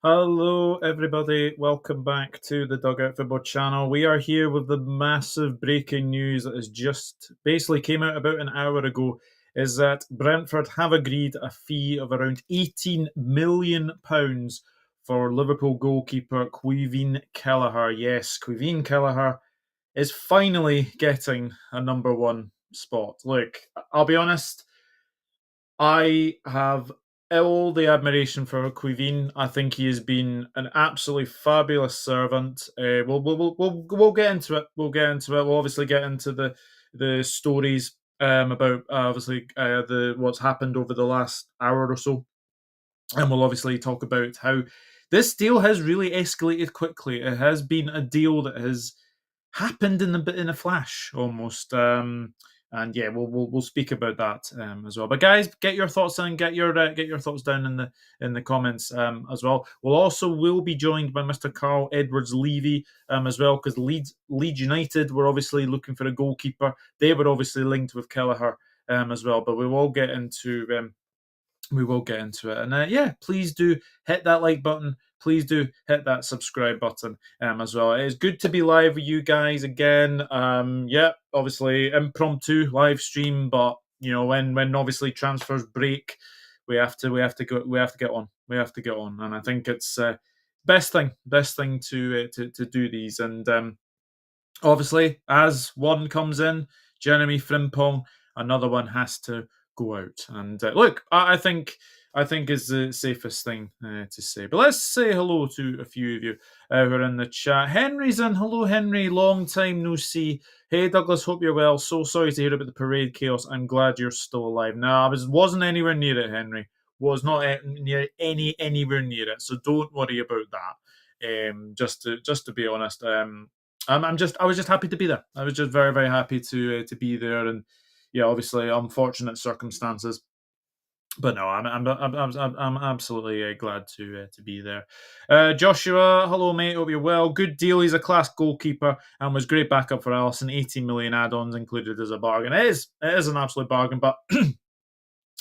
Hello, everybody. Welcome back to the Dugout Football channel. We are here with the massive breaking news that has just basically came out about an hour ago, is that Brentford have agreed a fee of around £18 million for Liverpool goalkeeper Caoimhin Kelleher. Yes, Caoimhin Kelleher is finally getting a number one spot. Look, I'll be honest, I have all the admiration for Caoimhin. I think he has been an absolutely fabulous servant. We'll get into it. We'll get into it. We'll obviously get into the stories about obviously the what's happened over the last hour or so, and we'll obviously talk about how this deal has really escalated quickly. It has been a deal that has happened in a flash almost. And yeah, we'll speak about that as well. But guys, get your thoughts in, get your thoughts down in the comments as well. Will be joined by Mr. Carl Edwards Levy as well, because Leeds United were obviously looking for a goalkeeper. They were obviously linked with Kelleher as well. But we will get into it. And yeah, please do hit that like button. Please do hit that subscribe button as well. It is good to be live with you guys again. Yeah, obviously impromptu live stream, but you know when obviously transfers break, we have to get on. And I think it's best thing to do these. And obviously, as one comes in, Jeremy Frimpong, another one has to go out. And look, I think is the safest thing to say. But let's say hello to a few of you who are in the chat. Henry's in. Hello, Henry. Long time no see. Hey, Douglas. Hope you're well. So sorry to hear about the parade chaos. I'm glad you're still alive. No, I wasn't anywhere near it, Henry. Was not anywhere near it. So don't worry about that. Just to be honest. I was just happy to be there. I was just very, very happy to be there, and yeah, obviously unfortunate circumstances, but no, I'm absolutely glad to be there. Joshua, hello mate, hope you're well. Good deal. He's a class goalkeeper and was great backup for Alisson. 18 million add-ons included as a bargain. It is an absolute bargain, but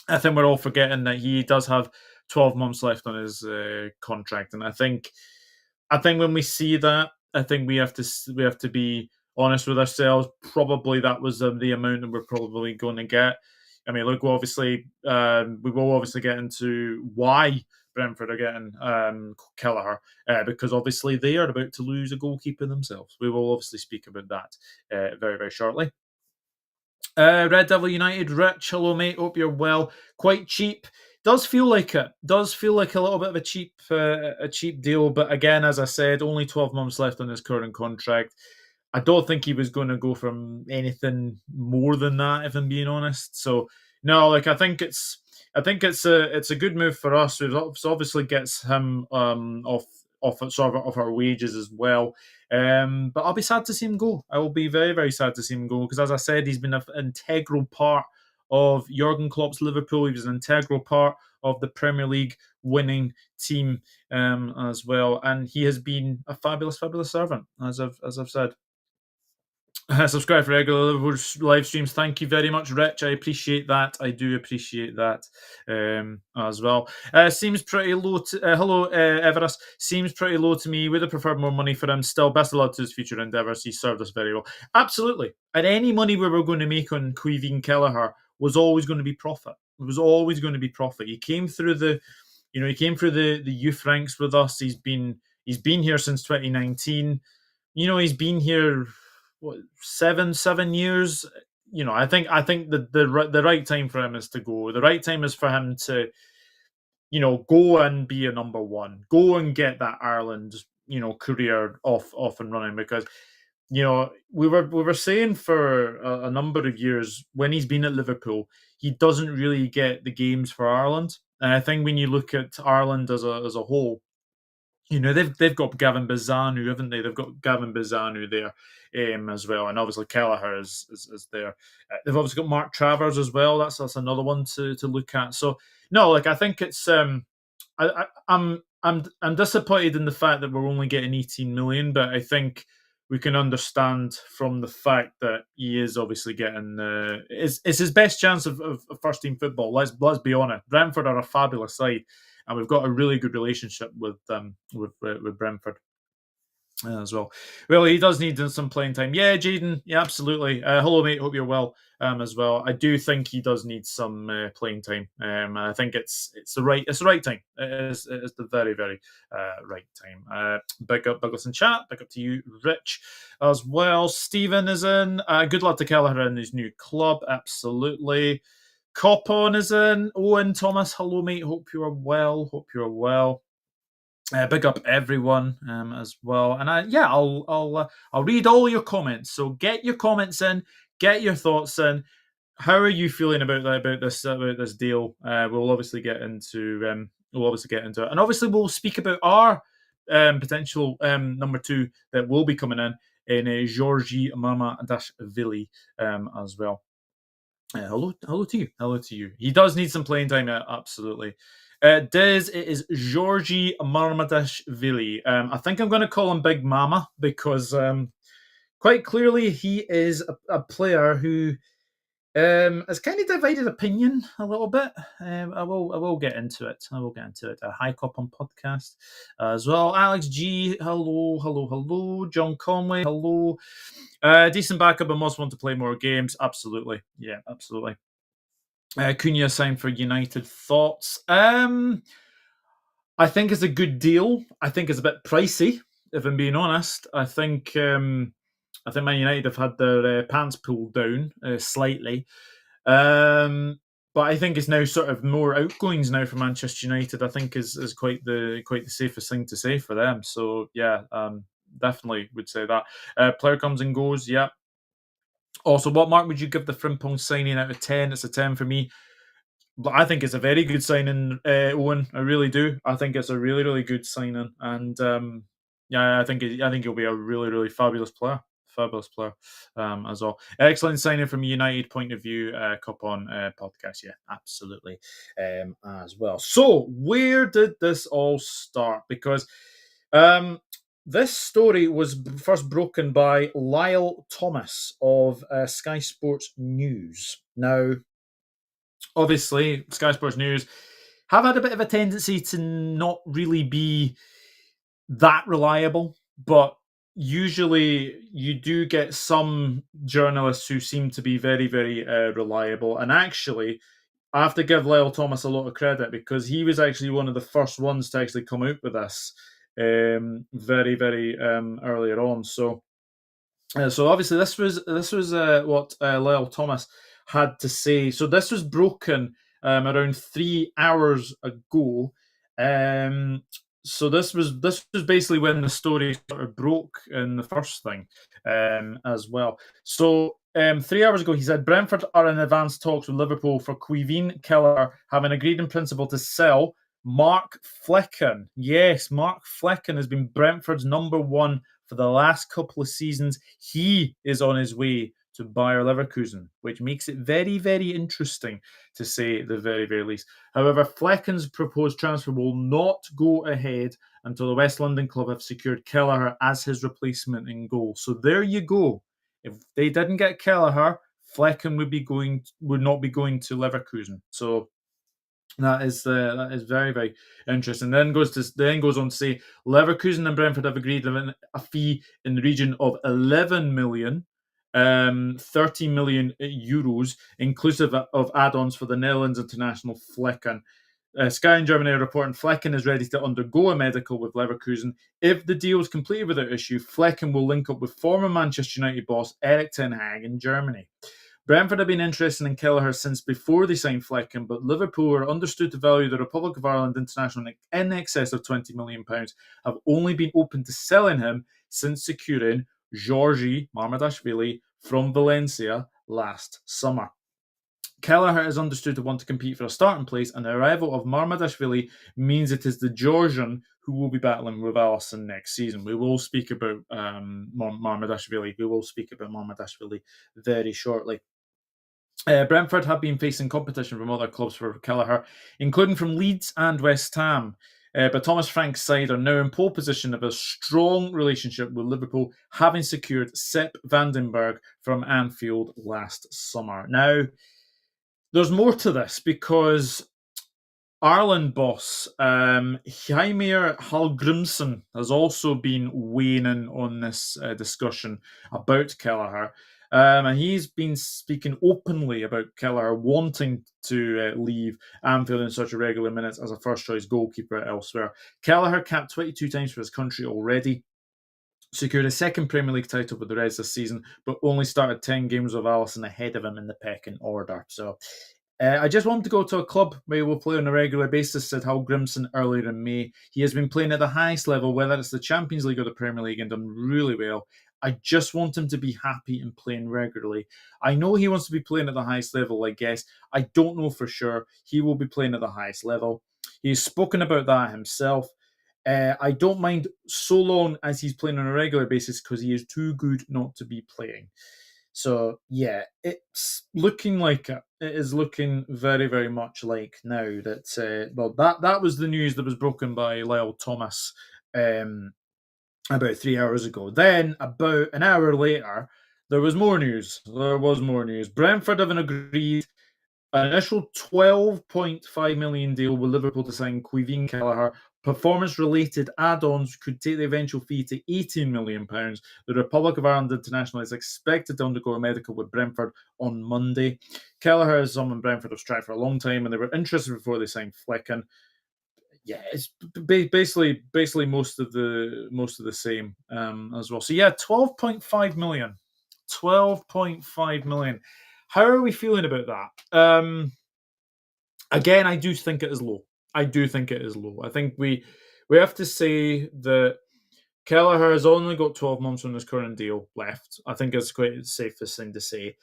I think we're all forgetting that he does have 12 months left on his contract, and I think when we see that, I think we have to be honest with ourselves. Probably that was the amount that we're probably going to get. I mean, look, we will obviously get into why Brentford are getting Kelleher, because obviously they are about to lose a goalkeeper themselves. We will obviously speak about that very, very shortly. Red Devil United, Rich, hello mate, hope you're well. Quite cheap. Does feel like it. Does feel like a little bit of a cheap deal, but again, as I said, only 12 months left on his current contract. I don't think he was going to go from anything more than that, if I'm being honest. So no, like I think it's a good move for us. It obviously gets him off sort of our wages as well. But I'll be sad to see him go. I will be very, very sad to see him go because, as I said, he's been an integral part of Jurgen Klopp's Liverpool. He was an integral part of the Premier League winning team as well, and he has been a fabulous, fabulous servant, as I've said. Subscribe for regular Liverpool live streams. Thank you very much, Rich. I appreciate that. I do appreciate that as well. Seems pretty low. Hello, Everest. Seems pretty low to me. Would have preferred more money for him. Still, best of luck to his future endeavours. He served us very well. Absolutely. And any money we were going to make on Caoimhin Kelleher was always going to be profit. It was always going to be profit. He came through the youth ranks with us. He's been here since 2019. He's been here seven years. I think the right time for him is to go. The right time is for him to go and be a number one, go and get that Ireland career off and running, because we were saying for a number of years when he's been at Liverpool, he doesn't really get the games for Ireland. And I think when you look at Ireland as a whole, they've got Gavin Bazanu, haven't they? They've got Gavin Bazanu there as well, and obviously Kelleher is there. They've obviously got Mark Travers as well. That's another one to look at. So no, like I think it's I'm disappointed in the fact that we're only getting 18 million, but I think we can understand from the fact that he is obviously getting it's his best chance of first team football. Let's be honest. Brentford are a fabulous side, and we've got a really good relationship with Brentford as well. Well, he does need some playing time. Yeah, Jaden. Yeah, absolutely. Hello, mate. Hope you're well. As well, I do think he does need some playing time. I think it's the right time. It is the very right time. Big up Douglas in chat. Big up to you, Rich, as well. Stephen is in. Good luck to Kelleher in his new club. Absolutely. Copon is in. Owen Thomas. Hello, mate. Hope you are well. Hope you are well. Big up everyone as well, and I'll read all your comments. So get your comments in, get your thoughts in. How are you feeling about this deal? We'll obviously get into it, and obviously we'll speak about our potential number two that will be coming in Georgi Mamardashvili as well. Hello to you. Hello to you. He does need some playing time, absolutely. It is Georgi Marmadashvili. I think I'm going to call him Big Mama because quite clearly he is a player who has kind of divided opinion a little bit. I will get into it. I will get into it. A High Cop on podcast as well. Alex G, hello. John Conway, hello. Decent backup, but must want to play more games. Absolutely, yeah, absolutely. Cunha signed for United. Thoughts? I think it's a good deal. I think it's a bit pricey, if I'm being honest. I think Man United have had their pants pulled down slightly. But I think it's now sort of more outgoings now for Manchester United. I think is quite the safest thing to say for them. So yeah, definitely would say that. Player comes and goes. Yeah. Also, what mark would you give the Frimpong signing out of 10? It's a 10 for me. But I think it's a very good signing, Owen. I really do. I think it's a really good signing, and yeah, I think he'll be a really fabulous player. Fabulous player as well. Excellent signing from a United point of view. Cup on podcast, yeah, absolutely as well. So where did this all start? Because this story was first broken by Lyle Thomas of Sky Sports News. Now, obviously, Sky Sports News have had a bit of a tendency to not really be that reliable, but usually you do get some journalists who seem to be very reliable. And actually, I have to give Lyle Thomas a lot of credit because he was actually one of the first ones to actually come out with this very earlier on. So obviously this was what Lyle Thomas had to say. So this was broken around 3 hours ago. Um, so this was basically when the story sort of broke in the first thing as well. So 3 hours ago, he said Brentford are in advanced talks with Liverpool for Caoimhin Kelleher, having agreed in principle to sell Mark Flecken. Yes, Mark Flecken has been Brentford's number one for the last couple of seasons. He is on his way to Bayer Leverkusen, which makes it very interesting to say the very least. However, Flecken's proposed transfer will not go ahead until the West London club have secured Kelleher as his replacement in goal. So there you go. If they didn't get Kelleher, Flecken would not be going to Leverkusen. So that is very interesting. Then goes on to say Leverkusen and Brentford have agreed on a fee in the region of 11 million, 30 million euros, inclusive of add-ons for the Netherlands international Flecken. Sky in Germany are reporting Flecken is ready to undergo a medical with Leverkusen. If the deal is completed without issue, Flecken will link up with former Manchester United boss Erik ten Hag in Germany. Brentford have been interested in Kelleher since before they signed Flecken, but Liverpool are understood to value the Republic of Ireland international in excess of £20 million, have only been open to selling him since securing Georgi Marmadashvili from Valencia last summer. Kelleher is understood to want to compete for a starting place, and the arrival of Marmadashvili means it is the Georgian who will be battling with Alisson next season. We will speak about Marmadashvili. We will speak about Marmadashvili very shortly. Brentford have been facing competition from other clubs for Kelleher, including from Leeds and West Ham. But Thomas Frank's side are now in pole position of a strong relationship with Liverpool, having secured Sepp Vandenberg from Anfield last summer. Now, there's more to this because Ireland boss Caoimhin Hallgrimsson has also been weighing in on this discussion about Kelleher. And he's been speaking openly about Kelleher wanting to leave Anfield in such a regular minutes as a first-choice goalkeeper elsewhere. Kelleher capped 22 times for his country already, secured a second Premier League title with the Reds this season, but only started 10 games with Alisson ahead of him in the pecking order. So I just want to go to a club where he will play on a regular basis, said Hallgrimsson earlier in May. He has been playing at the highest level, whether it's the Champions League or the Premier League, and done really well. I just want him to be happy and playing regularly. I know he wants to be playing at the highest level, I guess. I don't know for sure. He will be playing at the highest level. He's spoken about that himself. I don't mind so long as he's playing on a regular basis because he is too good not to be playing. So yeah, it's looking like it. It is looking very, very much like now that that was the news that was broken by Lyle Thomas about 3 hours ago. Then about an hour later, there was more news. There was more news. Brentford have agreed an initial £12.5 million deal with Liverpool to sign Caoimhin Kelleher. Performance-related add-ons could take the eventual fee to £18 million. The Republic of Ireland international is expected to undergo a medical with Brentford on Monday. Kelleher is someone Brentford have tried for a long time, and they were interested before they signed Flecken. Yeah, it's basically most of the same as well. So yeah, 12.5 million. 12.5 million. How are we feeling about that? Again, I do think it is low. I do think it is low. I think we have to say that Kelleher has only got 12 months on his current deal left. I think it's quite the safest thing to say.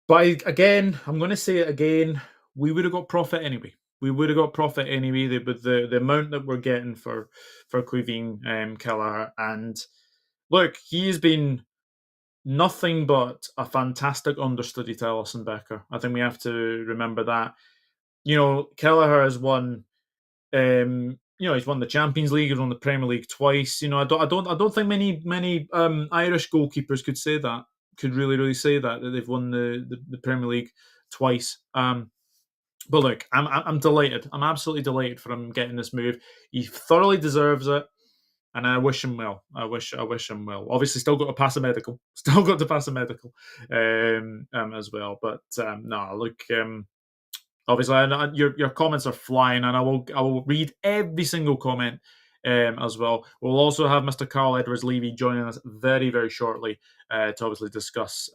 But again, I'm going to say it again. We would have got profit anyway. We would have got profit anyway with the amount that we're getting for Caoimhin Kelleher. And look, he's been nothing but a fantastic understudy to Alisson Becker. I think we have to remember that. You know, Kelleher has won. He's won the Champions League. He's won the Premier League twice. You know, I don't think many Irish goalkeepers could say that. Could really say that they've won the Premier League twice. But look, I'm delighted. I'm absolutely delighted for him getting this move. He thoroughly deserves it. And I wish him well. I wish him well. Obviously, still got to pass a medical. Still got to pass a medical as well. But no, look. Obviously, your comments are flying, and I will read every single comment as well. We'll also have Mr. Carl Edwards Levy joining us very, very shortly to obviously discuss.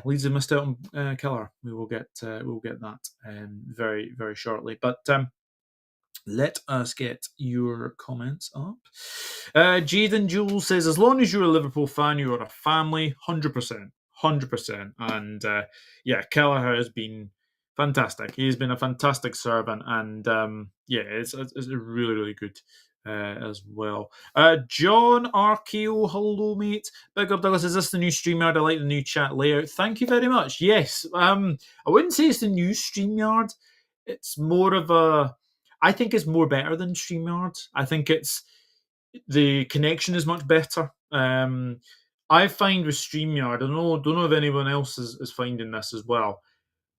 Leeds have missed out on Kelleher. We will get that very, very shortly. But let us get your comments up. Jaden Jules says, as long as you're a Liverpool fan, you are a family, 100%. 100%. And Kelleher has been fantastic. He's been a fantastic servant. And it's really, really good as well. John Arkeo, hello, mate. Big up, Douglas. Is this the new StreamYard? I like the new chat layout. Thank you very much. Yes. I wouldn't say it's the new StreamYard. It's more of a... I think it's more better than StreamYard. I think the connection is much better. I find with StreamYard, I don't know if anyone else is finding this as well,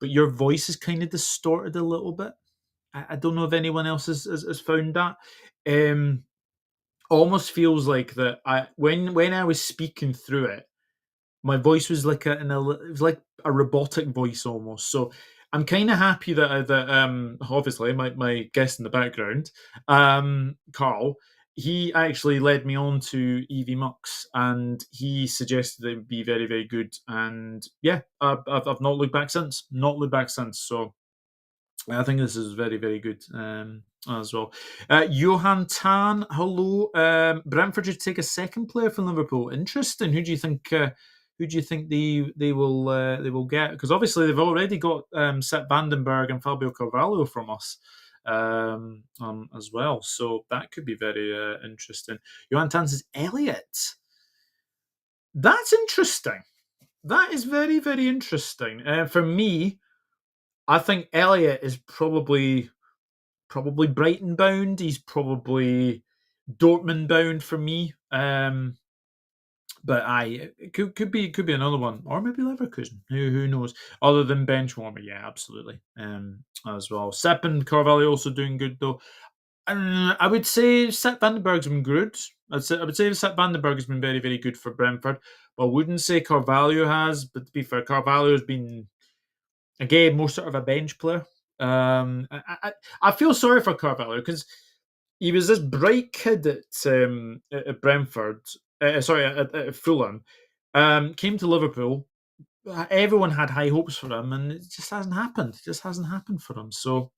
but your voice is kind of distorted a little bit. I don't know if anyone else has found that. Almost feels like that. When I was speaking through it, my voice was like it was like a robotic voice almost. So I'm kind of happy that obviously my guest in the background, Carl, he actually led me on to EV Mux, and he suggested it would be very, very good. And yeah, I've not looked back since. Not looked back since. So I think this is very, very good as well. Johan Tan, hello. Brentford should take a second player from Liverpool. Interesting. Who do you think who do you think they will get? Because obviously they've already got Sepp Vandenberg and Fabio Carvalho from us as well, so that could be very interesting. Johan Tanz's Elliot. That's interesting. That is very, very interesting. For me, I think Elliot is probably Brighton bound. He's probably Dortmund bound for me. But it could be another one, or maybe Leverkusen. Who knows? Other than Benchwarmer, yeah, absolutely. As well. Sepp and Carvalho also doing good though. I would say Sepp Vandenberg's been good. I would say Sepp Vandenberg has been very, very good for Brentford. But I wouldn't say Carvalho has. But to be fair, Carvalho has been again more sort of a bench player. I feel sorry for Carvalho because he was this bright kid at Brentford. Sorry, at Fulham. Came to Liverpool. Everyone had high hopes for him, and it just hasn't happened. It just hasn't happened for him. So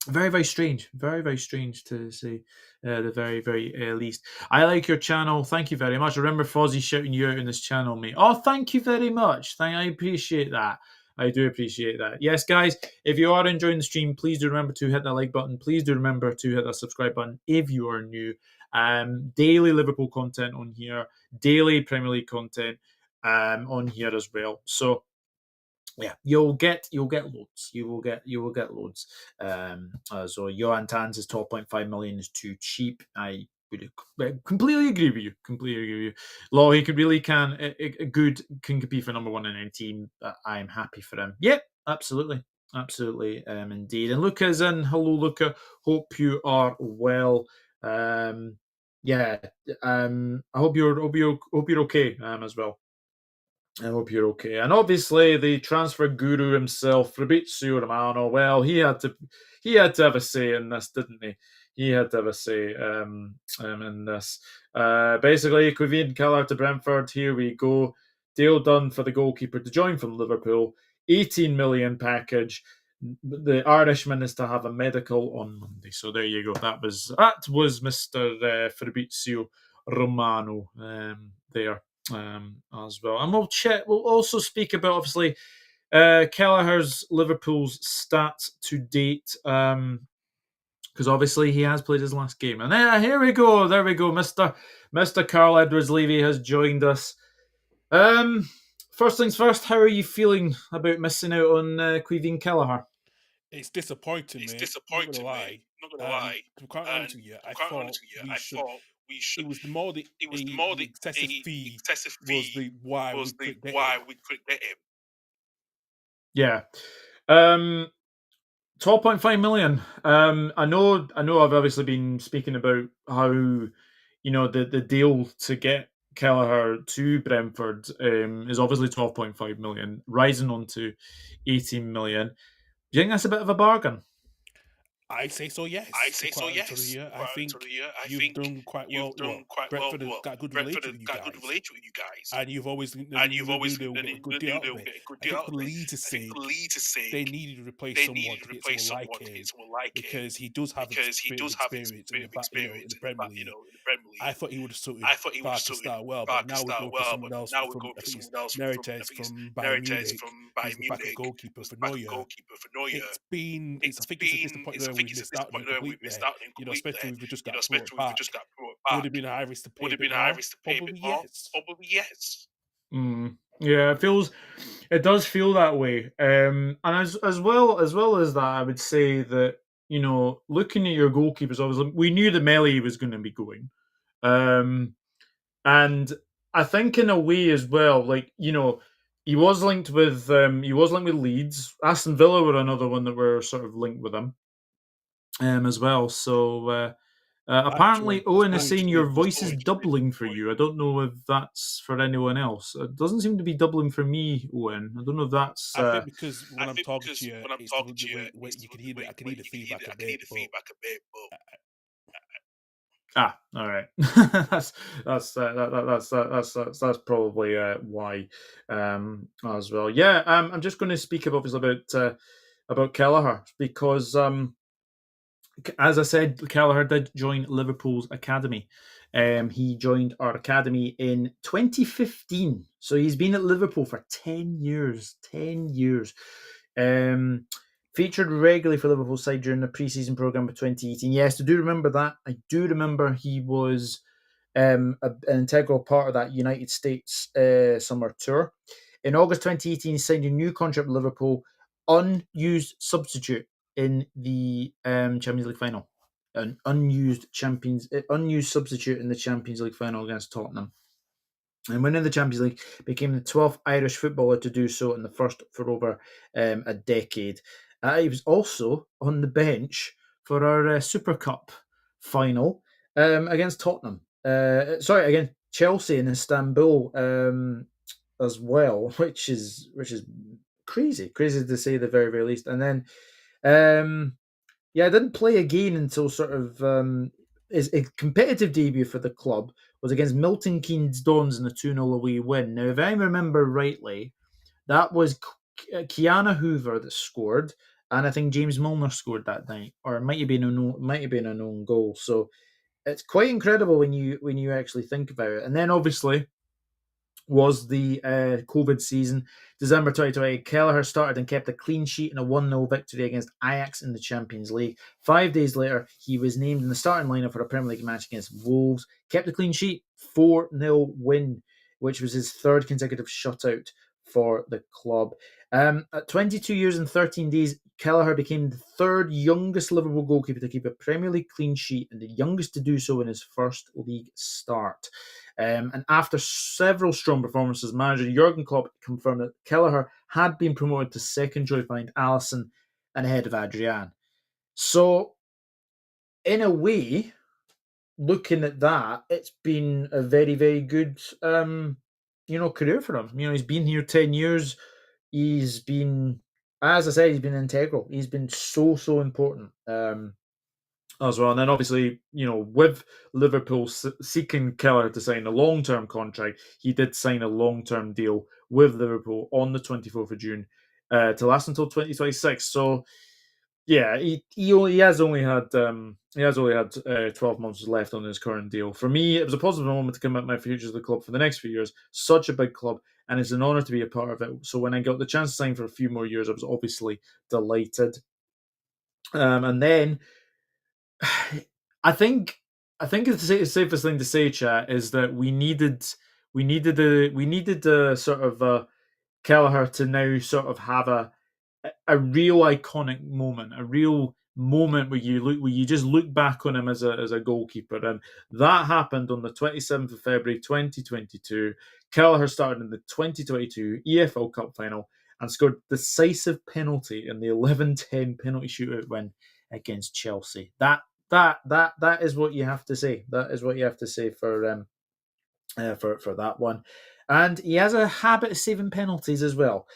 very, very strange. Very, very strange to say the very, very least. I like your channel. Thank you very much. I remember Fozzie shouting you out in this channel, mate. Oh, thank you very much. I appreciate that. I do appreciate that. Yes, guys, if you are enjoying the stream, please do remember to hit that like button. Please do remember to hit that subscribe button if you are new. Daily Liverpool content on here, daily Premier League content on here as well. So yeah, you'll get loads. You will get loads. So Johan Tanz's 12.5 million is too cheap. I would completely agree with you. Completely agree with you. Law, he could really can a good can compete for number one in any team. I'm happy for him. Yep, absolutely. Absolutely, indeed. And Luca's in. Hello, Luca. Hope you are well. Yeah. I hope you're okay. As well. I hope you're okay. And obviously, the transfer guru himself, Fabrizio Romano. Well, he had to have a say in this, didn't he? He had to have a say in this. Basically, Caoimhin Kelleher to Brentford. Here we go. Deal done for the goalkeeper to join from Liverpool. 18 million package. The Irishman is to have a medical on Monday. So there you go. That was Mr. Fabrizio Romano there as well. And we'll also speak about obviously Kelleher's Liverpool's stats to date. Because obviously he has played his last game. And here we go. There we go. Mr. Carl Edwards-Levy has joined us. First things first, how are you feeling about missing out on Caoimhin Kelleher? It's disappointing, mate. Not gonna lie. To be quite honest with you, I thought we should. It was the more the excessive fee was the why we couldn't get him. Yeah. 12.5 million. I know I've obviously been speaking about how, the deal to get Kelleher to Brentford is obviously 12.5 million, rising on to 18 million. Do you think that's a bit of a bargain? I say so, yes. To be quite honest with you, I think you've done quite well. Well, Brentford have got a good relationship with you guys, and you've always knew they'll get a good deal out of it. I think for Leeds' sake, they needed to replace someone to get someone like him because he does have a bit of experience in the back, in the Premier League. I thought he would have suited Barca style well, but now we're going for someone else from I think it's Neretes from Bayern Munich, who's the backup goalkeeper for Neuer. I think it's a disappointment where we've missed out on him completely. Especially if we just got brought back. Would have been high risk to pay a bit more? Probably yes. Yeah, it does feel that way. And as well as that, I would say that looking at your goalkeepers, obviously we knew that Melly was going to be going, and I think in a way as well, like he was linked with Leeds. Aston Villa were another one that were sort of linked with him, as well. So. Apparently, Actually, Owen is saying Orange your did just voice is doubling for you. I don't know if that's for anyone else. It doesn't seem to be doubling for me, Owen. I don't know if that's. I think because when I'm talking to you, it's the way you can hear I can hear the feedback a bit, but All right. That's probably why, as well. Yeah. I'm just going to speak obviously about Kelleher because as I said, Kelleher did join Liverpool's academy. He joined our academy in 2015. So he's been at Liverpool for 10 years. 10 years. Featured regularly for Liverpool side during the pre-season programme of 2018. Yes, I do remember that. I do remember he was an integral part of that United States summer tour. In August 2018, he signed a new contract with Liverpool, unused substitute in the Champions League final. An unused substitute in the Champions League final against Tottenham. And winning the Champions League, became the 12th Irish footballer to do so, and the first for over a decade. He was also on the bench for our Super Cup final against Tottenham. Against Chelsea in Istanbul as well, which is crazy to say the very, very least. And then I didn't play again until sort of his competitive debut for the club was against Milton Keynes Dons in a 2-0 away win. Now, if I remember rightly, that was Kiana Hoover that scored, and I think James Milner scored that night, or it might have been an own goal. So it's quite incredible when you actually think about it. And then obviously was the COVID season. December 2020, Kelleher started and kept a clean sheet in a 1-0 victory against Ajax in the Champions League. 5 days later, he was named in the starting lineup for a Premier League match against Wolves. Kept a clean sheet, 4-0 win, which was his third consecutive shutout for the club. At 22 years and 13 days, Kelleher became the third youngest Liverpool goalkeeper to keep a Premier League clean sheet and the youngest to do so in his first league start. And after several strong performances, manager Jurgen Klopp confirmed that Kelleher had been promoted to second choice behind Alisson and ahead of Adrian. So, in a way, looking at that, it's been a very, very good, career for him. He's been here 10 years. He's been, as I said, he's been integral. He's been so, so important. As well. And then obviously, with Liverpool seeking Kelleher to sign a long-term contract, he did sign a long-term deal with Liverpool on the 24th of June to last until 2026. So, yeah, he has only had 12 months left on his current deal. For me, it was a positive moment to come at my futures of the club for the next few years. Such a big club, and it's an honour to be a part of it. So when I got the chance to sign for a few more years, I was obviously delighted. And then I think it's the safest thing to say, chat, is that we needed a sort of Kelleher to now sort of have a real iconic moment, a real moment where you just look back on him as a goalkeeper, and that happened on the 27th of February 2022. Kelleher started in the 2022 EFL Cup final and scored decisive penalty in the 11-10 penalty shootout win against Chelsea. That is what you have to say. That is what you have to say for that one. And he has a habit of saving penalties as well.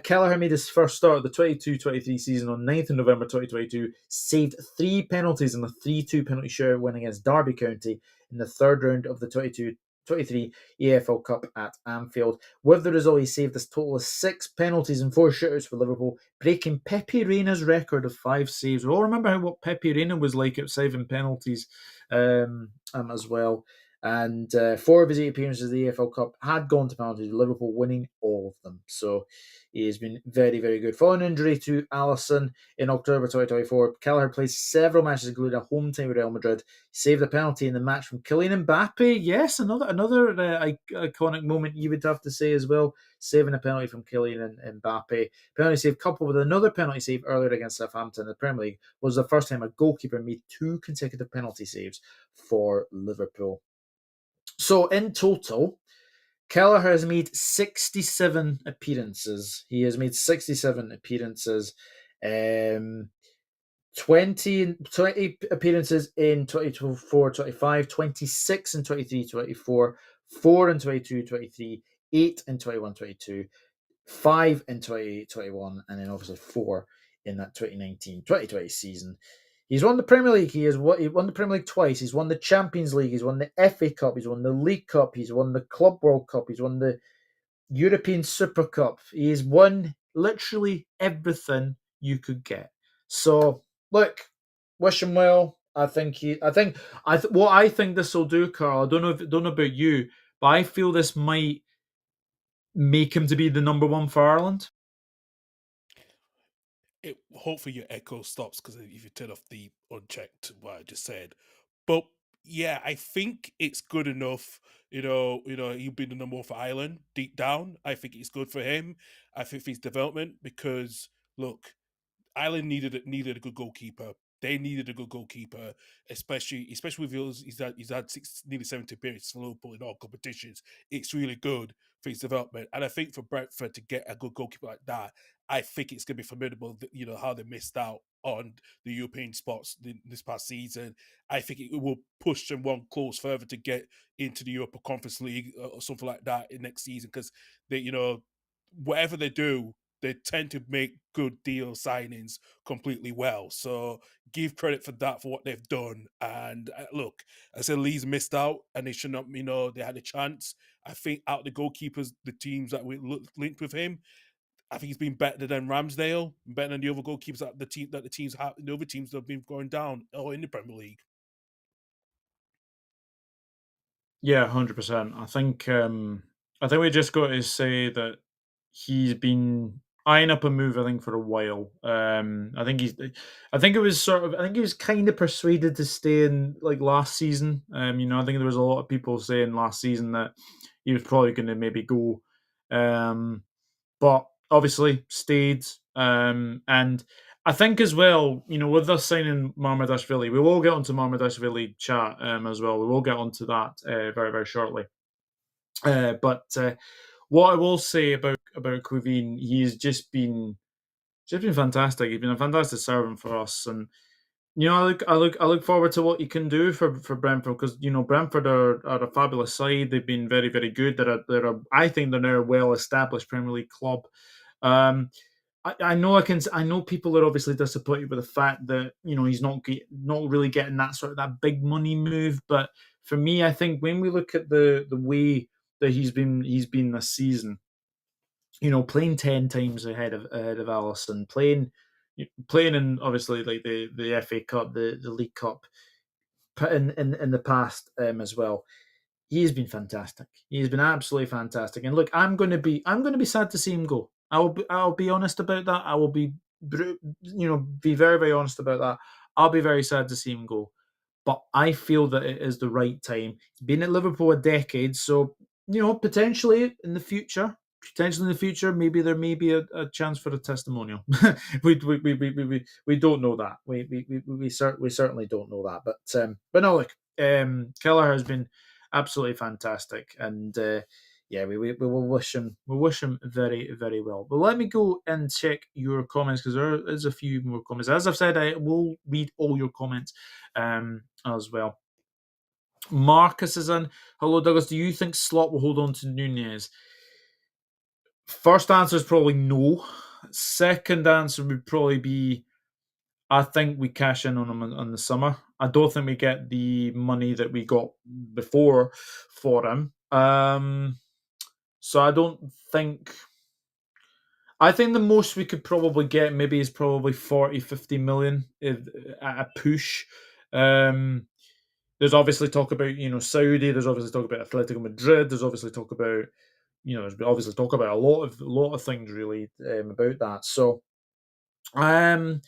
Kelleher made his first start of the 22-23 season on 9th of November 2022, saved 3 penalties in the 3-2 penalty shootout win against Derby County in the third round of the 22-23 EFL Cup at Anfield. With the result, he saved a total of 6 penalties and 4 shootouts for Liverpool, breaking Pepe Reina's record of 5 saves. We all remember what Pepe Reina was like at saving penalties as well. And 4 of his 8 appearances in the EFL Cup had gone to penalties, with Liverpool winning all of them. So he has been very, very good. Following injury to Alisson in October 2024, Kelleher played several matches, including a home time with Real Madrid. He saved a penalty in the match from Kylian Mbappe. Yes, another iconic moment, you would have to say as well. Saving a penalty from Kylian Mbappe. Penalty save coupled with another penalty save earlier against Southampton in the Premier League was the first time a goalkeeper made 2 consecutive penalty saves for Liverpool. So in total, Kelleher has made 67 appearances. He has made 67 appearances. 20 appearances in 24-25, 26 in 23-24, 4 in 22-23, 8 in 21-22, 5 in 2021, and then obviously 4 in that 2019-2020 season. He's won the Premier League. He won the Premier League twice. He's won the Champions League. He's won the FA Cup. He's won the League Cup. He's won the Club World Cup. He's won the European Super Cup. He's won literally everything you could get. So, look, wish him well. I think he. I think. What I think this will do, Carl. I don't know. Don't know about you, but I feel this might make him to be the number one for Ireland. Hopefully your echo stops because if you turn off the unchecked what I just said, but yeah, I think it's good enough. He'll be the number one for Ireland deep down. I think it's good for him. I think for his development because look, Ireland needed a good goalkeeper. They needed a good goalkeeper, especially with he's had nearly 70 appearances for Liverpool in all competitions. It's really good for his development, and I think for Brentford to get a good goalkeeper like that, I think it's going to be formidable. How they missed out on the European spots this past season. I think it will push them one close further to get into the Europa Conference League or something like that in next season because whatever they do, they tend to make good deal signings completely well. So give credit for that for what they've done. And look, I said Leeds missed out, and they should not. They had a chance. I think out of the goalkeepers, the teams that we linked with him, I think he's been better than Ramsdale, better than the other goalkeepers that the teams have, the other teams that have been going down or in the Premier League. Yeah, 100%. I think we just got to say that he's been eyeing up a move. I think for a while. I think it was sort of. I think he was kind of persuaded to stay in like last season. I think there was a lot of people saying last season that he was probably going to maybe go. Um, but obviously stayed. And I think as well, with us signing Marmadashvili, we will get onto Marmadashvili chat as well. We will get onto that very, very shortly. But what I will say about Caoimhin, he's just been fantastic. He's been a fantastic servant for us, and I look forward to what he can do for Brentford because Brentford are a fabulous side. They've been very, very good. I think they're now a well established Premier League club. Um, I know people are obviously disappointed with the fact that he's not really getting that sort of that big money move. But for me, I think when we look at the way that he's been this season, playing 10 times ahead of Allison, playing in obviously like the FA Cup, the League Cup, in the past as well. He's been fantastic. He's been absolutely fantastic. And look, I'm going to be sad to see him go. I'll be honest about that. I will be very, very honest about that. I'll be very sad to see him go. But I feel that it is the right time. He's been at Liverpool a decade, so potentially in the future, maybe there may be a chance for a testimonial. We don't know that. We certainly don't know that. But no, look, Kelleher has been absolutely fantastic, and yeah, we will wish him very, very well. But let me go and check your comments because there is a few more comments. As I've said, I will read all your comments as well. Marcus is in. Hello, Douglas. Do you think Slot will hold on to Nunez? First answer is probably no. Second answer would probably be I think we cash in on him in the summer. I don't think we get the money that we got before for him. So I don't think. I think the most we could probably get maybe is probably 40, 50 million at a push. Um, there's obviously talk about Saudi. There's obviously talk about Atletico Madrid. There's obviously talk about there's obviously talk about a lot of things really about that. So um,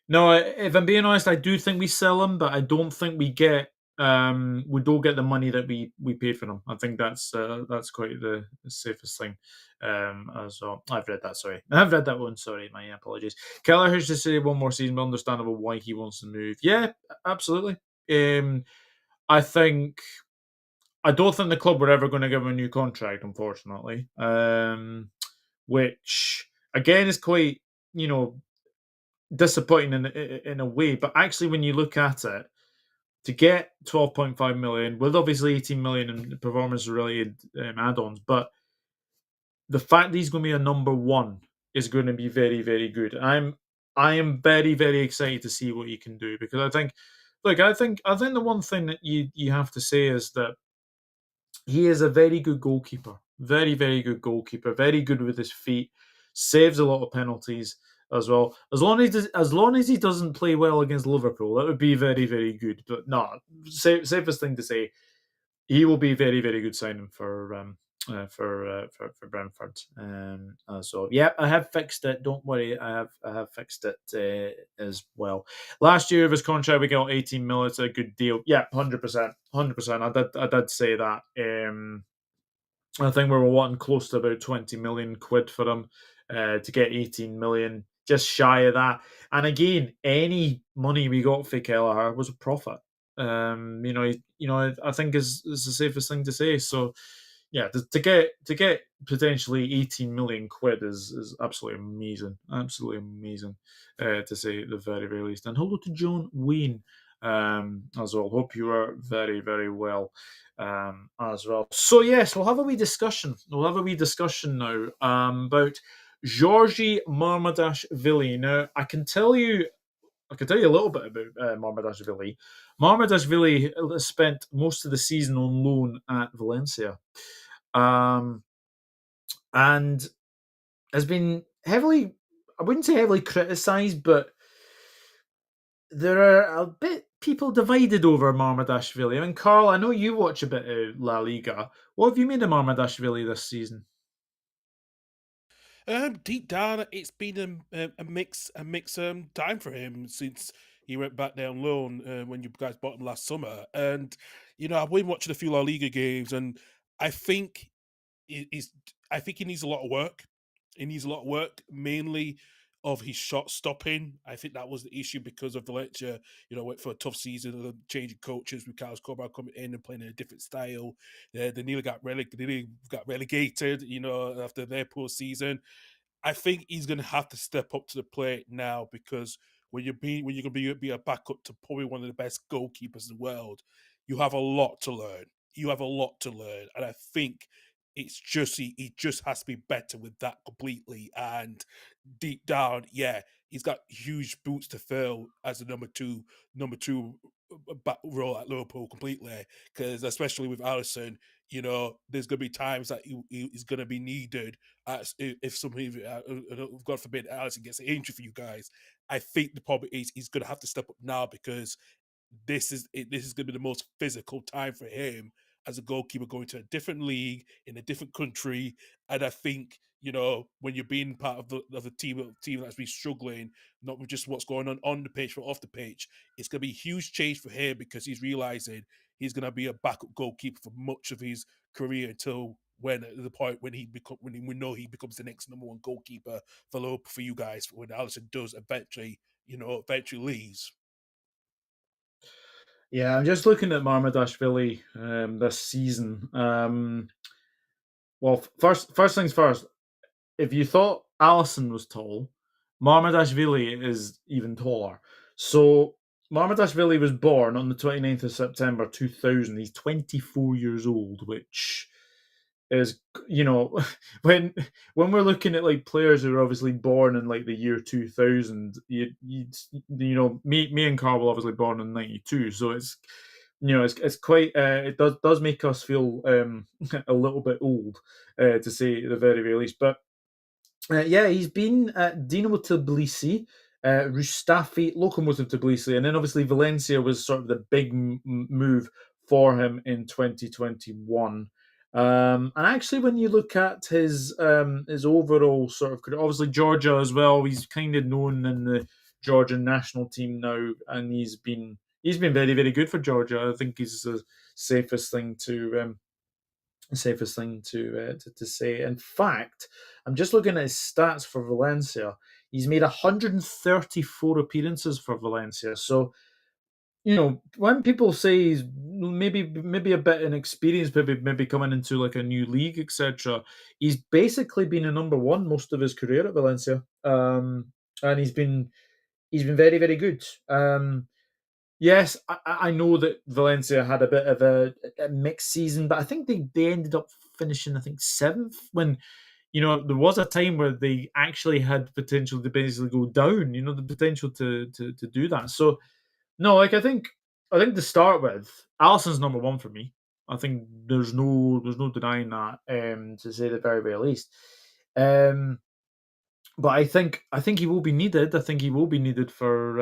no, if I'm being honest, I do think we sell him, but I don't think we don't get the money that we paid for him. I think that's quite the safest thing. As well. I've read that. Sorry, I've read that one. Sorry, my apologies. Kelleher's just say one more season, but understandable why he wants to move. Yeah, absolutely. Um, I think I don't think the club were ever going to give him a new contract, unfortunately. Which again is quite you know disappointing in a way. But actually, when you look at it, to get 12.5 million with obviously 18 million in performance related add-ons, but the fact that he's going to be a number one is going to be very, very good. I am very, very excited to see what he can do because I think the one thing that you have to say is that he is a very good goalkeeper, very, very good goalkeeper, very good with his feet, saves a lot of penalties. as well. As long as he doesn't play well against Liverpool, that would be very, very good. But no, safest thing to say, he will be very, very good signing for Brentford. So yeah, I have fixed it. Don't worry, I have fixed it as well. Last year of his contract, we got 18 mil. It's a good deal. Yeah, 100%, 100%. I did say that. I think we were wanting close to about 20 million quid for him to get 18 million, just shy of that. And again, any money we got for Kelleher was a profit. I think is the safest thing to say. So, yeah, to get potentially 18 million quid is absolutely amazing, to say the very very least. And hello to John Wayne as well. Hope you are very very well as well. So yes, we'll have a wee discussion. We'll have a wee discussion now about Georgi Marmadashvili. Now, I can tell you a little bit about Marmadashvili. Marmadashvili spent most of the season on loan at Valencia, um, and has been heavily, I wouldn't say heavily criticised, but there are a bit people divided over Marmadashvili. I mean, Carl, I know you watch a bit of La Liga. What have you made of Marmadashvili this season? Deep down, it's been a mix time for him since he went back down loan when you guys bought him last summer. And I've been watching a few La Liga games, and I think is I think he needs a lot of work. He needs a lot of work, mainly of his shot stopping. I think that was the issue because of Valencia. Went for a tough season of them changing coaches with Carlos Corbeau coming in and playing in a different style. They nearly got relegated. After their poor season. I think he's going to have to step up to the plate now because when you're going to be a backup to probably one of the best goalkeepers in the world, you have a lot to learn. You have a lot to learn, and I think it's just he just has to be better with that completely. And deep down, yeah, he's got huge boots to fill as a number two back role at Liverpool completely. Because especially with Allison, there's going to be times that he's going to be needed if somebody, God forbid, Allison gets an injury for you guys. I think the problem is he's going to have to step up now because this is going to be the most physical time for him as a goalkeeper going to a different league in a different country. And I think when you're being part of the team that's been struggling, not with just what's going on the pitch but off the pitch, it's going to be a huge change for him because he's realizing he's going to be a backup goalkeeper for much of his career until when at the point when we know he becomes the next number one goalkeeper for you guys when Allison does eventually leaves. Yeah, I'm just looking at Marmadashvili this season. Well, first things first. If you thought Allison was tall, Marmadashvili is even taller. So Marmadashvili was born on the 29th of September 2000. He's 24 years old, which is, you know, when when we're looking at like players who are obviously born in like the year 2000, me and Carl were obviously born in 92, so it's quite it does make us feel a little bit old, to say the very very least. But yeah, he's been at Dinamo Tbilisi, Rustafi, Lokomotiv Tbilisi, and then obviously Valencia was sort of the big move for him in 2021. And actually, when you look at his overall sort of career, obviously Georgia as well, he's kind of known in the Georgian national team now, and he's been very very good for Georgia. I think he's the safest thing to say. In fact, I'm just looking at his stats for Valencia. He's made 134 appearances for Valencia. So when people say he's maybe a bit inexperienced, maybe coming into like a new league, etc., he's basically been a number one most of his career at Valencia, and he's been very very good. Yes, I know that Valencia had a bit of a mixed season, but I think they ended up finishing, I think, seventh when, there was a time where they actually had potential to basically go down, the potential to do that. So, no, like I think to start with, Allison's number one for me. I think there's no denying that, to say the very, very least. Um, but I think he will be needed. I think he will be needed for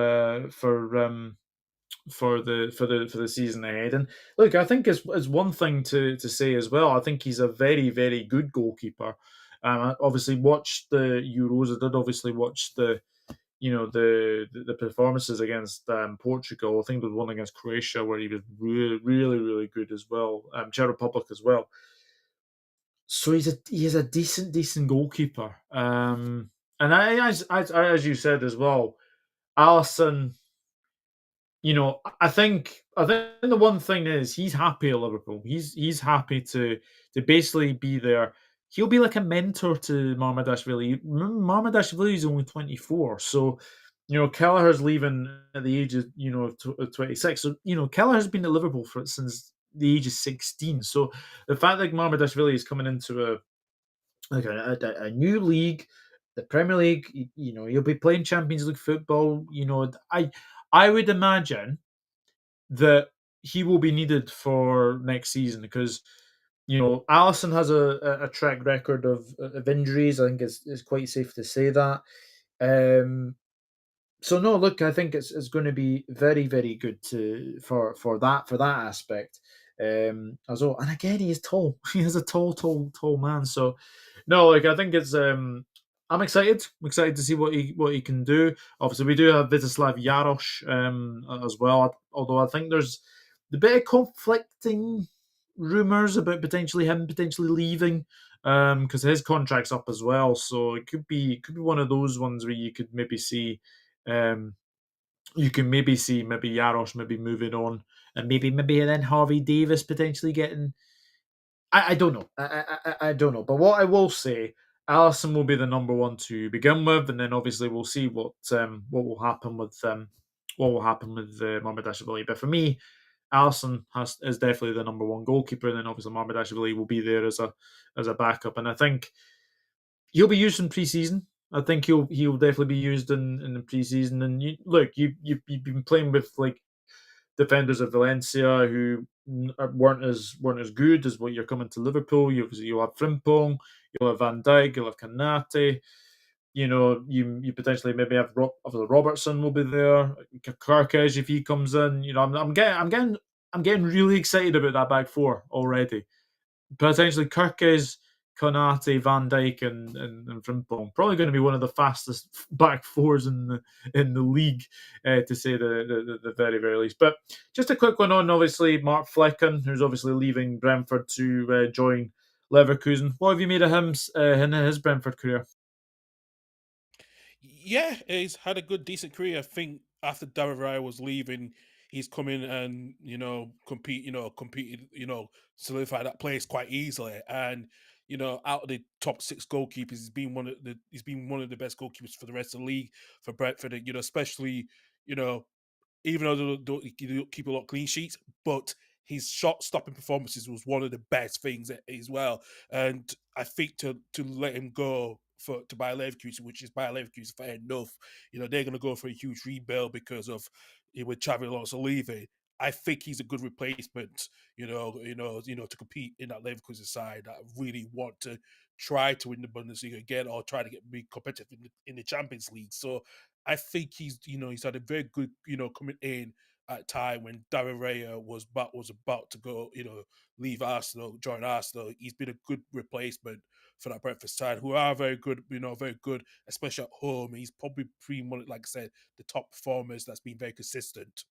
the season ahead. And look, I think it's one thing to say as well. I think he's a very very good goalkeeper. I obviously watched the Euros. I did obviously watch the performances against Portugal. I think there was one against Croatia where he was really really really good as well. Czech Republic as well. So he is a decent goalkeeper. And as you said as well, Allison, I think the one thing is he's happy at Liverpool. He's happy to basically be there. He'll be like a mentor to Marmadashvili. Marmadashvili is only 24, so Kelleher's leaving at the age of 26. So Kelleher's been at Liverpool since the age of 16. So the fact that Marmadashvili is coming into a new league, the Premier League, you'll be playing Champions League football. I would imagine that he will be needed for next season because Allison has a track record of injuries. I think it's quite safe to say that. Um, so no, look, I think it's going to be very very good for that aspect. As well, and again, he is tall. He is a tall man. So no, like I think it's. I'm excited. I'm excited to see what he can do. Obviously, we do have Vitislav Jarosz as well. Although I think there's a bit of conflicting rumors about potentially leaving because his contract's up as well. So it could be one of those ones where you could maybe see um, you can maybe see maybe Yaros maybe moving on, and maybe then Harvey Davis potentially getting. I don't know. I don't know. But what I will say, Allison will be the number one to begin with, and then obviously we'll see what will happen with Mamardashvili. But for me, Allison is definitely the number one goalkeeper, and then obviously Mamardashvili will be there as a backup. And I think he'll be used in preseason. I think he'll definitely be used in the preseason. And look, you've been playing with like defenders of Valencia who weren't as good as what you're coming to Liverpool. You'll have Frimpong, you'll have Van Dijk, you'll have Kanate. You potentially maybe have Robertson will be there. Kirkes if he comes in. I'm getting really excited about that back four already. Potentially Kirkes, Konate, Van Dijk, and Frimpong. Probably going to be one of the fastest back fours in the league, to say the very very least. But just a quick one on obviously Mark Flecken, who's obviously leaving Brentford to join Leverkusen. What have you made of him in his Brentford career? Yeah, he's had a good, decent career. I think after David Raya was leaving, he's come in and competed, solidify that place quite easily. And out of the top six goalkeepers, he's been one of the best goalkeepers for the rest of the league for Brentford. And, especially you know even though they don't keep a lot of clean sheets, but his shot stopping performances was one of the best things as well. And I think to let him go to buy Leverkusen, which is buy Leverkusen, fair enough. They're going to go for a huge rebuild because of with Xavi Alonso leaving. I think he's a good replacement, to compete in that Leverkusen side that really want to try to win the Bundesliga again or try to be competitive in the Champions League. So I think he's had a very good coming in at a time when Darren Raya was about to go leave Arsenal, join Arsenal. He's been a good replacement for that Brentford side, who are very good, especially at home. He's probably pretty much, like I said, the top performers that's been very consistent.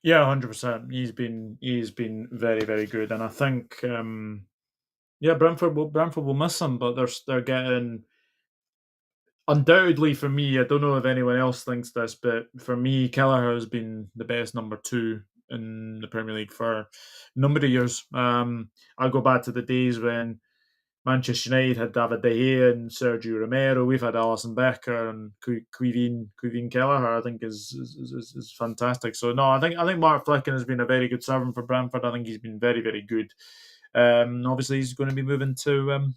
Yeah, 100%. He's been very very good, and I think yeah, Brentford will miss him, but they're getting. Undoubtedly, for me, I don't know if anyone else thinks this, but for me, Kelleher has been the best number two in the Premier League for a number of years. I go back to the days when Manchester United had David De Gea and Sergio Romero. We've had Alison Becker and Caoimhin Kelleher. I think is fantastic. So no, I think Mark Flecken has been a very good servant for Brentford. I think he's been very very good. Obviously, he's going to be moving to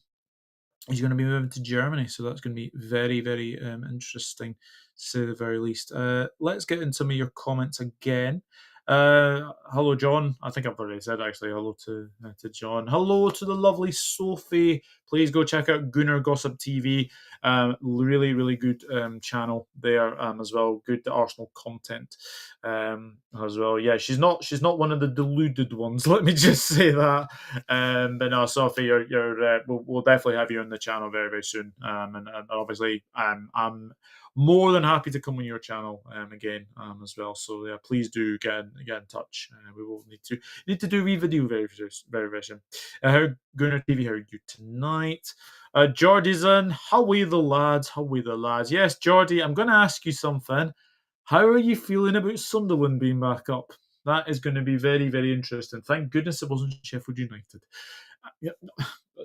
Germany, so that's going to be very, very interesting, to say the very least. Let's get into some of your comments again. Hello, John. I think I've already said actually hello to John. Hello to the lovely Sophie. Please go check out Gunnar Gossip TV. Really, really good channel there as well. Good Arsenal content as well. Yeah, she's not one of the deluded ones. Let me just say that. But no, Sophie, we'll definitely have you on the channel very, very soon. And obviously, I'm more than happy to come on your channel again as well. So yeah, please do get in touch. We will need to do a video very very very soon. How Gunnar TV? How are you tonight? Geordie's in. How are the lads? How are the lads? Yes, Geordie, I'm going to ask you something. How are you feeling about Sunderland being back up? That is going to be very very interesting. Thank goodness it wasn't Sheffield United.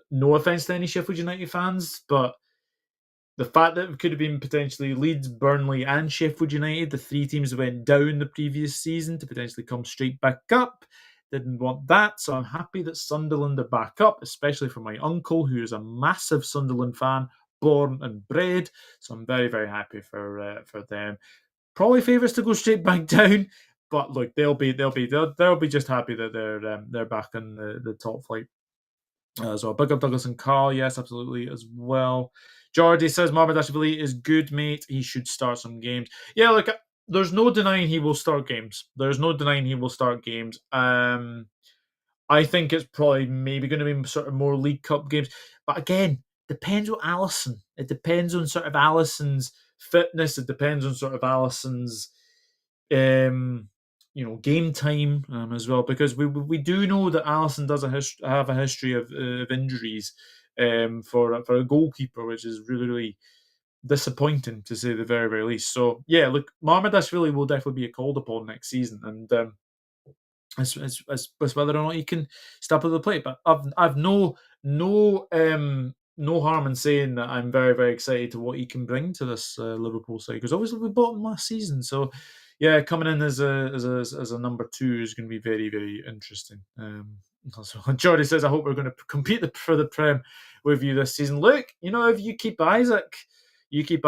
No offense to any Sheffield United fans, but the fact that it could have been potentially Leeds, Burnley, and Sheffield United, the three teams that went down the previous season to potentially come straight back up, didn't want that. So I'm happy that Sunderland are back up, especially for my uncle, who is a massive Sunderland fan, born and bred. So I'm very, very happy for them. Probably favourites to go straight back down, but look, they'll be just happy that they're back in the top flight as well. Big up Douglas and Carl, yes, absolutely as well. Geordie says Marmadashvili is good, mate. He should start some games. Yeah, look, there's no denying he will start games. There's no denying he will start games. I think it's probably maybe going to be sort of more League Cup games. But again, depends on Alisson. It depends on sort of Alisson's fitness. It depends on sort of Alisson's game time as well, because we do know that Alisson does have a history of injuries for a goalkeeper, which is really really disappointing to say the very very least. So yeah, look, Marmadashvili will definitely be called upon next season, and as whether or not he can step up to the plate. But I've no harm in saying that I'm very very excited to what he can bring to this Liverpool side, because obviously we bought him last season. So yeah, coming in as a number two is going to be very very interesting. So Jordy says, I hope we're going to compete for the Prem with you this season. Look, if you keep Isaac, you keep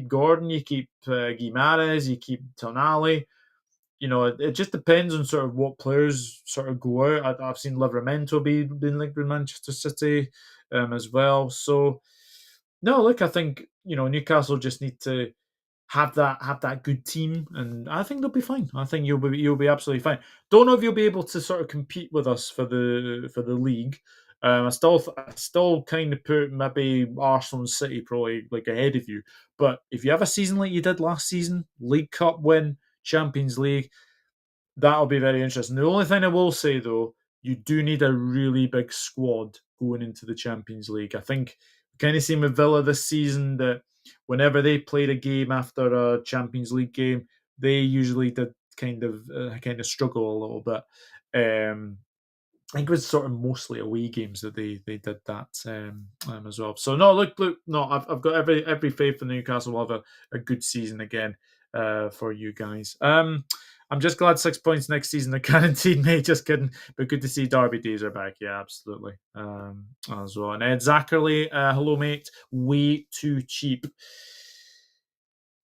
Gordon, you keep Guimaraes, you keep Tonali. It just depends on sort of what players sort of go out. I've seen Livramento being linked with Manchester City as well. So no, look, I think Newcastle just need to have that good team, and I think they'll be fine. I think you'll be absolutely fine. Don't know if you'll be able to sort of compete with us for the league. I still kind of put maybe Arsenal and City probably like ahead of you. But if you have a season like you did last season, League Cup win, Champions League, that'll be very interesting. The only thing I will say though, you do need a really big squad going into the Champions League. I think we kind of seen with Villa this season that whenever they played a game after a Champions League game, they usually did kind of struggle a little bit. I think it was sort of mostly away games that they did that as well. So no, look, no, I've got every faith in Newcastle will have a good season again for you guys. I'm just glad 6 points next season are guaranteed, mate. Just kidding, but good to see Derby days are back. Yeah, absolutely. As well. And Ed Zachary, hello, mate. Way too cheap.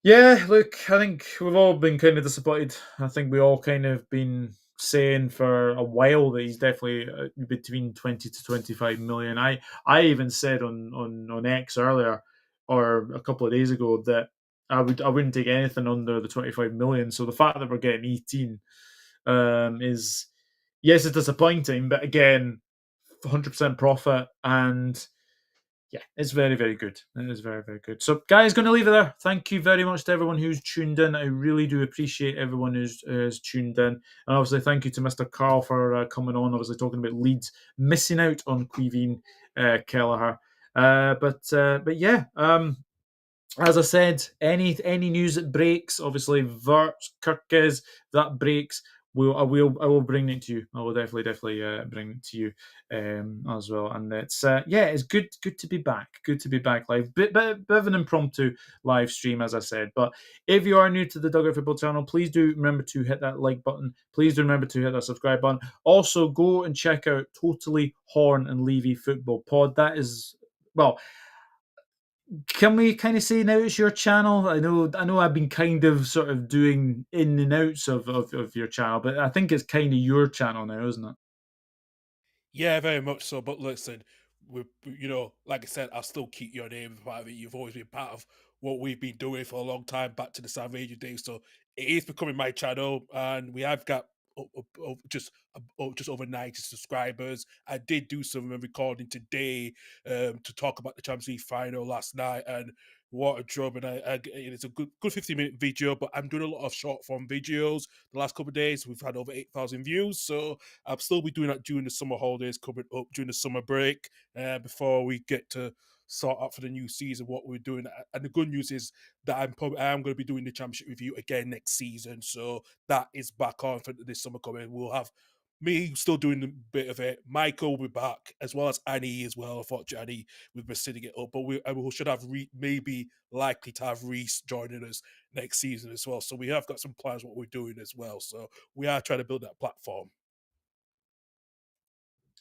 Yeah, look, I think we've all been kind of disappointed. I think we all kind of been saying for a while that he's definitely between 20 to 25 million. I even said on X earlier or a couple of days ago that I wouldn't take anything under the 25 million. So the fact that we're getting 18 is, yes, it's disappointing, but again, 100% profit, and yeah, it's very, very good. It is very, very good. So, guys, going to leave it there. Thank you very much to everyone who's tuned in. I really do appreciate everyone who's tuned in. And obviously, thank you to Mr. Carl for coming on, obviously talking about Leeds missing out on Caoimhin Kelleher. But yeah, as I said, any news that breaks, obviously Verts, Kirkes, that breaks, I will bring it to you. I will definitely bring it to you as well. And it's it's good to be back. Good to be back live. Bit of an impromptu live stream, as I said. But if you are new to the Dugout Football channel, please do remember to hit that like button. Please do remember to hit that subscribe button. Also, go and check out Totally Horn and Levy Football Pod. That is, well, can we kind of say now it's your channel? I know I've been kind of sort of doing in and outs of your channel, but I think it's kind of your channel now, isn't it? Yeah, very much so. But listen, like I said, I'll still keep your name part of it. You've always been part of what we've been doing for a long time, back to the Savage days. So it is becoming my channel, and we have got just over 90 subscribers. I did do some recording today to talk about the Champions League final last night, and what a job! And it's a good 50-minute video, but I'm doing a lot of short form videos. The last couple of days, we've had over 8,000 views, so I'll still be doing that during the summer holidays coming up during the summer break before we get to sort out for the new season what we're doing. And the good news is that I am going to be doing the championship review again next season, so that is back on for this summer coming. We'll have me still doing a bit of it. Michael will be back as well as Annie as well. Unfortunately, Annie, we've been sitting it up, but we should have maybe likely to have Reese joining us next season as well. So we have got some plans what we're doing as well. So we are trying to build that platform.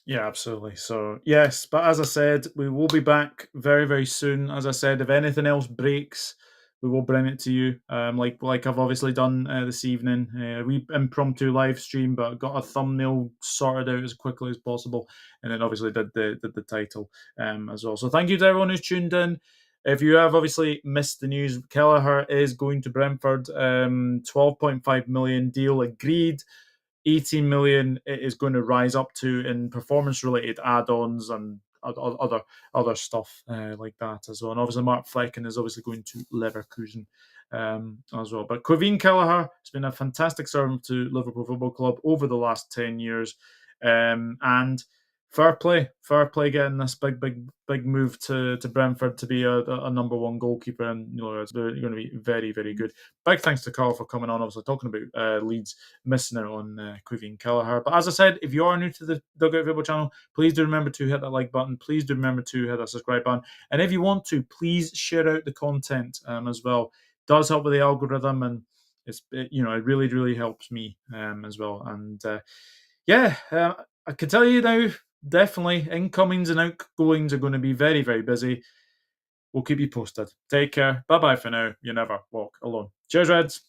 Yeah, absolutely. So, yes, but as I said, we will be back very, very soon. As I said, if anything else breaks, we will bring it to you. Like I've obviously done this evening, we impromptu live stream, but got a thumbnail sorted out as quickly as possible, and then obviously did the title as well. So, thank you to everyone who's tuned in. If you have obviously missed the news, Kelleher is going to Brentford. 12.5 million deal agreed. 18 million it is going to rise up to in performance related add-ons and other stuff like that as well. And obviously Mark Flecken is obviously going to Leverkusen as well. But Caoimhin Kelleher has been a fantastic servant to Liverpool Football Club over the last 10 years. And fair play getting this big move to Brentford to be a number one goalkeeper, and it's going to be very, very good. Big thanks to Carl for coming on, obviously talking about Leeds missing out on Caoimhin Kelleher. But as I said, if you are new to the Dugout Football channel, please do remember to hit that like button. Please do remember to hit that subscribe button. And if you want to, please share out the content as well. It does help with the algorithm, and it really, really helps me as well. And I can tell you now, definitely incomings and outgoings are going to be very, very busy. We'll keep you posted. Take care. Bye bye for now. You never walk alone. Cheers, Reds.